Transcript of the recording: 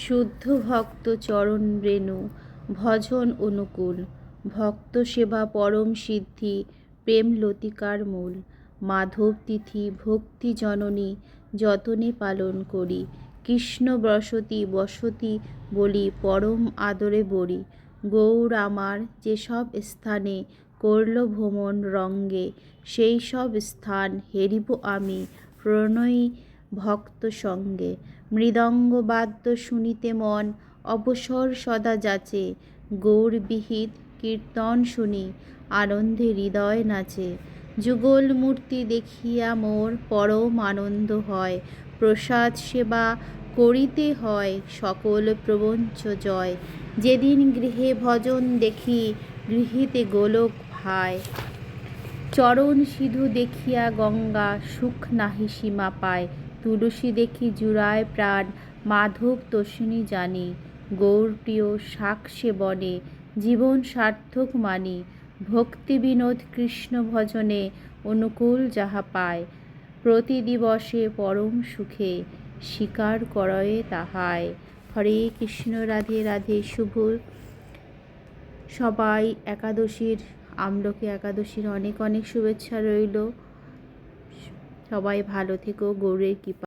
শুদ্ধ ভক্ত চরণ রেণু ভজন অনুকূল, ভক্ত সেবা পরম সিদ্ধি, প্রেম লতিকার মূল। মাধব তিথি ভক্তি জননী যতনে পালন করি, কৃষ্ণ বসতি বসতি বলি পরম আদরে বরি। গৌর আমার যেসব স্থানে করল ভ্রমণ রঙ্গে, সেই সব স্থান হেরিব আমি প্রণয়ী ভক্ত সঙ্গে। মৃদঙ্গ বাদ্য শুনিতে মন অবসর সদা যাচে, গৌর বিহিত কীর্তন শুনি আনন্দে হৃদয় নাচে। যুগল মূর্তি দেখিয়া মোর পরম আনন্দ হয়, প্রসাদ সেবা করিতে হয় সকল প্রপঞ্চ জয়। যেদিন গৃহে ভজন দেখি গৃহীতে গোলক ভায়, চরণ সিধু দেখিয়া গঙ্গা সুখ নাহি সীমা পায়। তুলসী দেখি জুড়ায় প্রাণ, মাধব তোষিণী জানি, গৌর প্রিয় শাক সেবনে জীবন সার্থক মানি। ভক্তি বিনোদ কৃষ্ণ ভজনে অনুকূল যাহা পায়, প্রতি দিবসে পরম সুখে স্বীকার করয়ে তাহায়। হরে কৃষ্ণ, রাধে রাধে। শুভ সবাই একাদশীর, আমলকি একাদশীর অনেক অনেক শুভেচ্ছা রইল। সবাই ভালো থেকো, গৌরের কৃপা।